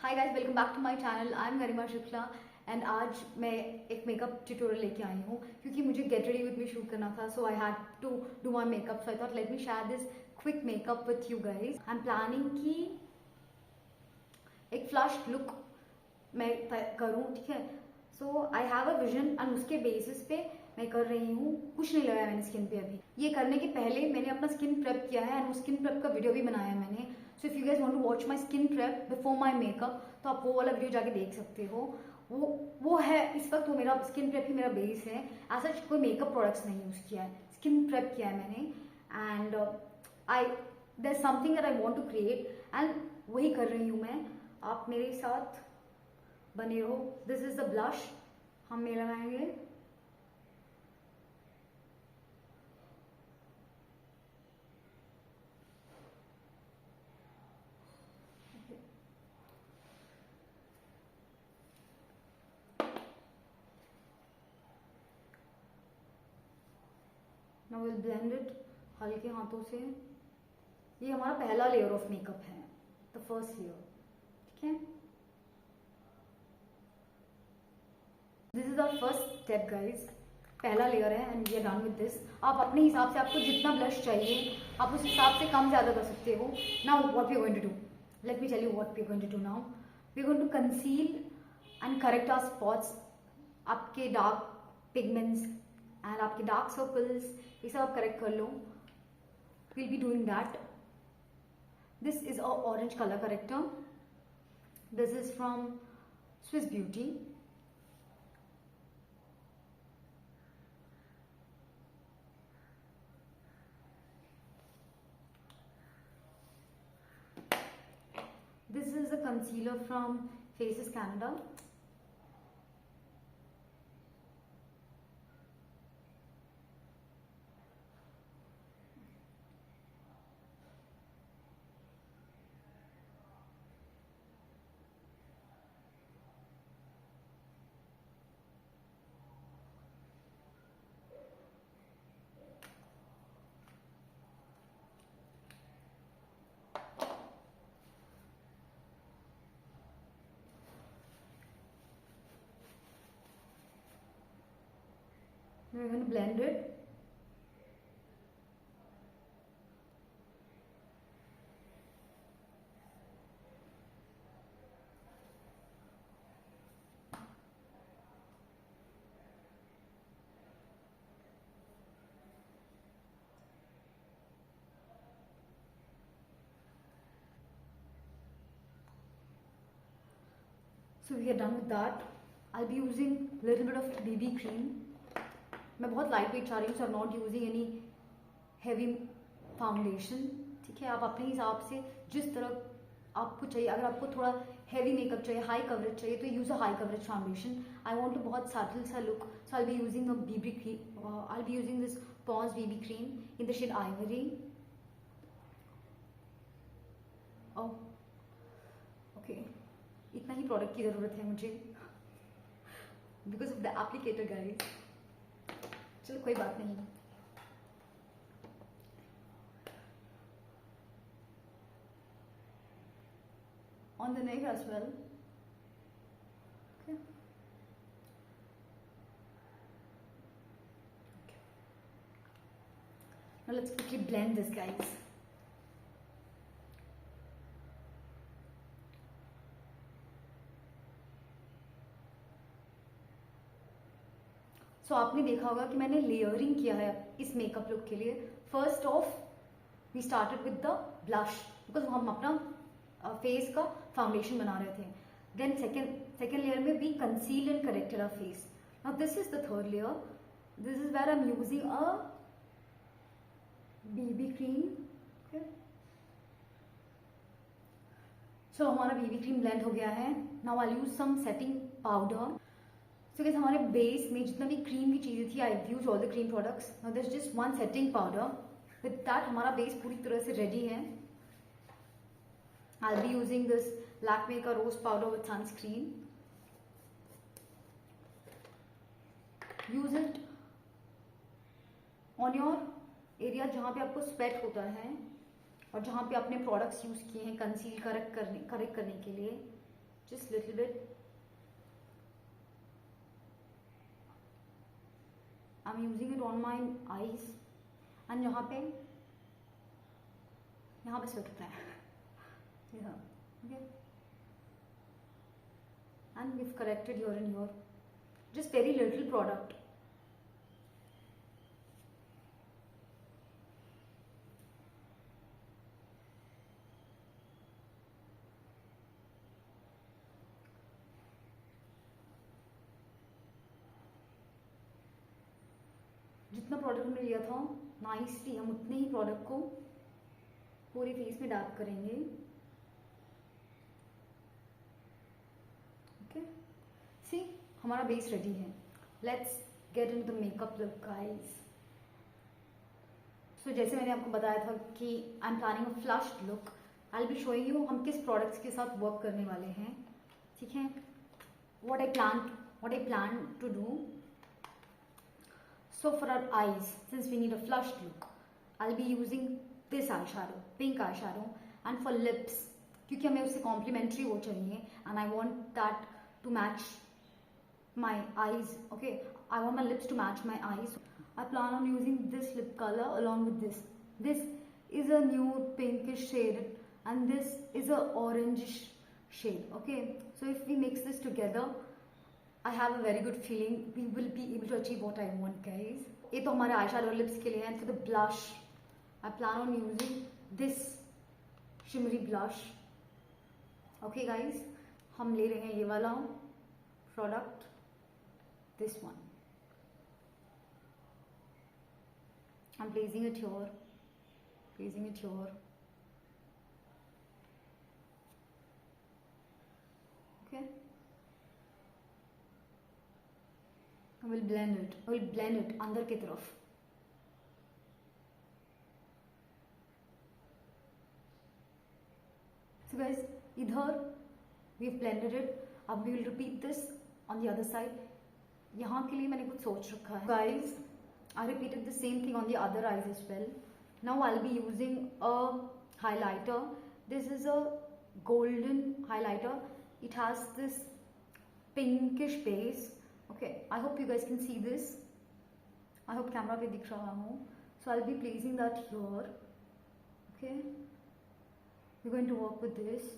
Hi guys, welcome back to my channel. I am Garima Shukla and आज मैं एक makeup tutorial लेके आई हूँ क्योंकि मुझे get ready with me shoot करना था। So I had to do my makeup, so I thought let me share this quick makeup with you guys. I am planning कि एक फ्लश लुक मैं करूँ, ठीक है। So I have a vision and उसके basis पे मैं कर रही हूँ। कुछ नहीं लगाया मैंने स्किन पे अभी। ये करने के पहले मैंने अपना स्किन प्रेप किया है एंड उस स्किन प्रेप का वीडियो भी बनाया है मैंने। So if you guys want to watch my skin prep before my makeup तो आप वो वाला वीडियो जाके देख सकते हो। वो है इस वक्त, वो मेरा स्किन प्रेप ही मेरा बेस है। ऐसा कोई मेकअप प्रोडक्ट्स नहीं यूज किया है, स्किन प्रेप किया है मैंने। And I there something that I want to create and वही कर रही हूँ मैं। आप मेरे साथ बने रहो। दिस इज द ब्लश हम ये लगाएंगे। Now we'll blend it हल्के हाथों से। ये हमारा पहला लेयर ऑफ मेकअप है, द फर्स्ट लेयर, ठीक है। This is our first step guys, पहला लेयर है and we are done with this. आप अपने हिसाब से, आपको जितना ब्लश चाहिए आप उस हिसाब से कम ज्यादा कर सकते हो। Now what we are going to do, let me tell you what we are going to do now. We are going to conceal and correct our spots, आपके डार्क पिगमेंट्स एंड आपके डार्क सर्कल्स, ये सब आप correct कर लो। Will be doing that. This is a orange colour corrector. This is from Swiss Beauty. This is a concealer from Faces Canada. We're going to blend it. So we are done with that. I'll be using a little bit of BB cream. मैं बहुत light weight चाह रही हूँ, so not using any heavy foundation, ठीक है। आप अपने हिसाब से जिस तरह आपको चाहिए, अगर आपको थोड़ा हैवी मेकअप चाहिए, हाई कवरेज चाहिए तो use a high coverage foundation. I want to बहुत सटल सा look, so I be using a BB cream. I be using this Pond's BB cream in the shade ivory. Okay, इतना ही product की जरूरत है मुझे because of the applicator guys. चलो कोई बात नहीं। On the neck as well. Okay. Now let's quickly blend this, guys. सो आपने देखा होगा कि मैंने लेयरिंग किया है इस मेकअप लुक के लिए। First off we started with the blush because हम अपना फेस का फाउंडेशन बना रहे थे। देन सेकेंड लेयर में we conceal and corrected our face. Now this is the third layer. This is where I am using a BB cream. So हमारा BB cream blend हो गया है। Now I use some setting powder. So guys, हमारे base में जितना भी cream की चीजें थी, आई use all the cream products. Now there is just one setting powder. With that हमारा बेस पूरी तरह से रेडी है। I be using this Lakme का rose powder with sunscreen. Use it on your area जहां पे आपको स्वेट होता है और जहां पे आपने प्रोडक्ट्स यूज किए हैं कंसील करेक्ट करने के लिए। just little bit. I'm using it on my eyes and यहाँ पे sweat होता है. Yeah, okay. And we've corrected here and here. Just very little product. जितना प्रोडक्ट हमने लिया था नाइसली हम उतने ही प्रोडक्ट को पूरे फेस में डैप करेंगे. ओके, सी हमारा बेस रेडी है. Let's get into the makeup look guys. So जैसे मैंने आपको बताया था कि I am planning a flushed look. I will be showing you हम किस प्रोडक्ट्स के साथ वर्क करने वाले हैं. ठीक है, what I plan to do. So for our eyes, since we need a flushed look, I'll be using this eyeshadow, pink eyeshadow. And for lips, क्योंकि हमें उससे complimentary वो चाहिए, and I want that to match my eyes. Okay, I want my lips to match my eyes. I plan on using this lip color along with this. This is a nude pinkish shade, and this is a orangish shade. Okay, so if we mix this together, I have a very good feeling we will be able to achieve what I want, guys. ये तो हमारे eyeshadow lips के लिए है. For the blush, I plan on using this shimmery blush. Okay, guys, हम ले रहे हैं ये वाला product, this one. I'm placing it here, placing it here. Okay. I will blend it अंदर की तरफ. So guys, इधर we've blended it. अब we will repeat this on the other side. यहाँ के लिए मैंने कुछ सोच रखा है. Guys, I repeated the same thing on the other eyes as well. Now I'll be using a highlighter. This is a golden highlighter. It has this pinkish base. Okay, I hope you guys can see this. I hope camera पे दिख रहा हो. So I'll be placing that here. Okay, we're going to work with this.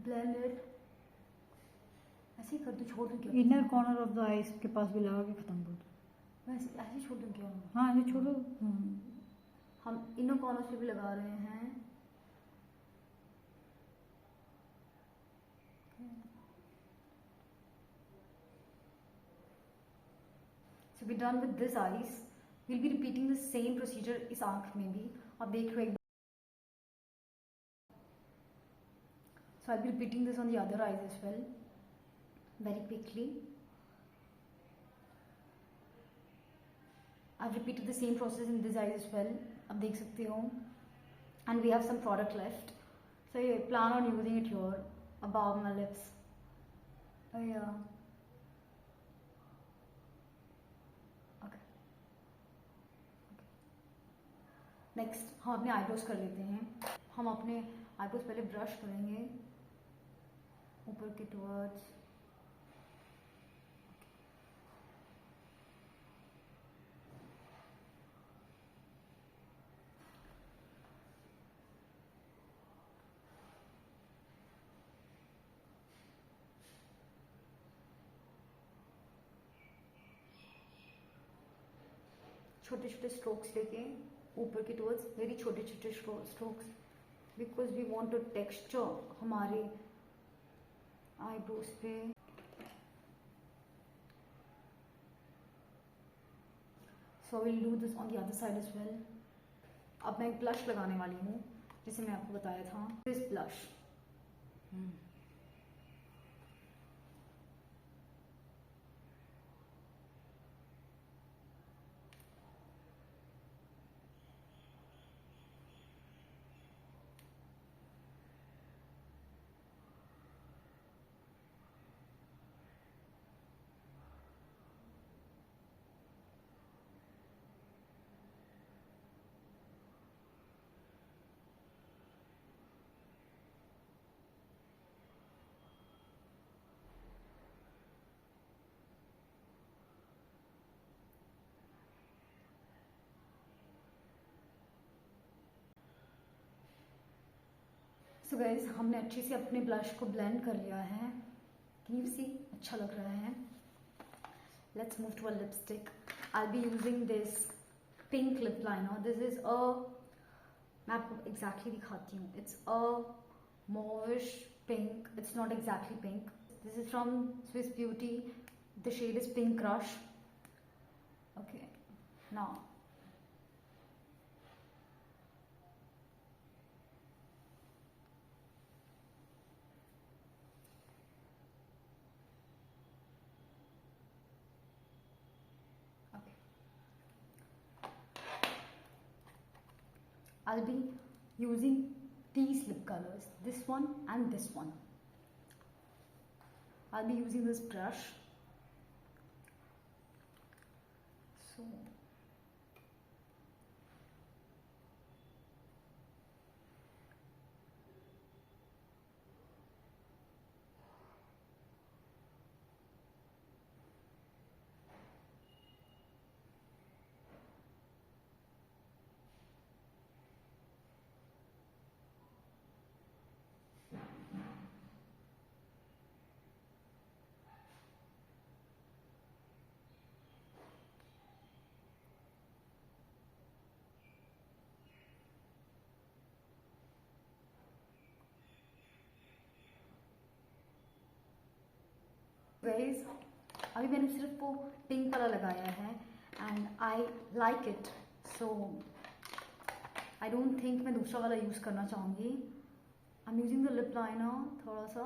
Blend it. ऐसे ही कर दूँ, छोड़ दूँ क्या? Inner corner of the eyes के पास भी लगा के खत्म कर दो. मैं ऐसे छोड़ दूँ क्या? हाँ ऐसे छोड़ो. हम इनर कॉर्नर पे भी लगा रहे हैं. So we're done with this eyes. We'll be repeating the same procedure इस आँख में भी. आप देख रहे हो. So I'll be repeating this on the other eyes as well, very quickly. I've repeated the same process in this eye as well. आप देख सकते हो. And we have some product left. So I plan on using it here, above my lips. Oh yeah. Okay. Next, हम अपने eyebrows कर लेते हैं. हम अपने eyebrows पहले brush करेंगे. ऊपर के टुवर्ड्स. छोटे छोटे स्ट्रोक्स लेके ऊपर के टुवर्ड्स, वेरी छोटे छोटे strokes, because we want to texture हमारे आईब्रोज पे. So will do this on the other side as well. अब मैं एक ब्लश लगाने वाली हूँ, जिसे मैं आपको बताया था. This blush. सो गाइज हमने अच्छे से अपने ब्लश को ब्लेंड कर लिया है, कैन यू सी, अच्छा लग रहा है। Let's move to a lipstick. I be using this pink lip liner. This is a, मैं आपको एग्जैक्टली दिखाती हूँ, it's a mauvish pink, it's not exactly pink. This is from Swiss Beauty, the shade is pink crush. Okay, now I'll be using these lip colors, this one and this one. I'll be using this brush. So guys, अभी मैंने सिर्फ वो pink वाला लगाया है and I like it, so I don't think मैं दूसरा वाला यूज़ करना चाहूँगी। आई am using the lip liner थोड़ा सा।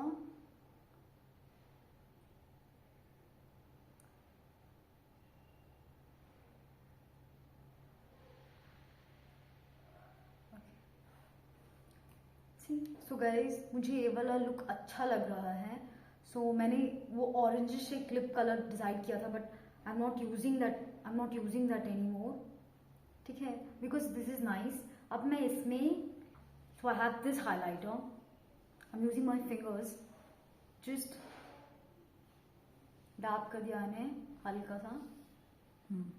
सो गाइज मुझे ये वाला लुक अच्छा लग रहा है, सो मैंने वो ऑरेंज से क्लिप कलर डिसाइड किया था, but I am not using that any more, ठीक है, बिकॉज दिस इज नाइस। अब मैं इसमें, so I have this highlighter, I am using my fingers, just dab कर दिया मैंने हल्का सा,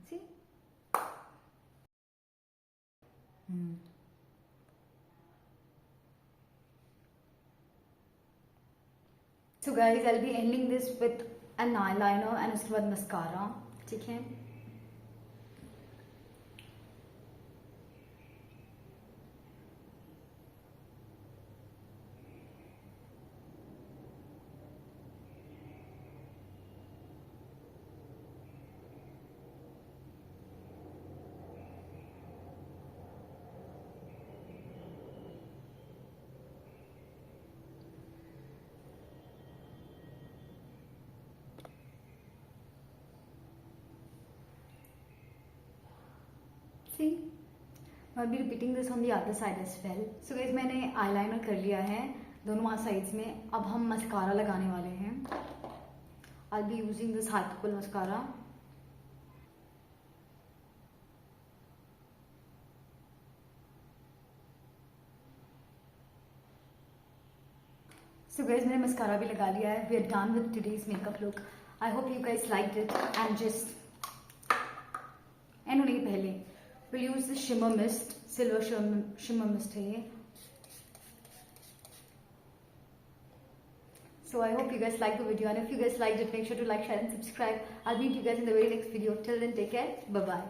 see. So guys I will be ending this with an eyeliner and उसके बाद मस्कारा, ठीक है। I'll be repeating this on the other side as well. So guys, मैंने eyeliner कर लिया है दोनों साइड्स में। अब हम मस्कारा लगाने वाले हैं। I'll be using this Hypercool mascara. So guys, मैंने मस्कारा भी लगा लिया है। We are done with today's makeup look. I hope you guys liked it and just and होने के पहले we'll use the shimmer mist, silver shimmer mist है ये। So I hope you guys liked the video, and if you guys liked it, make sure to like, share and subscribe. I'll meet you guys in the very next video. Till then, take care. Bye bye.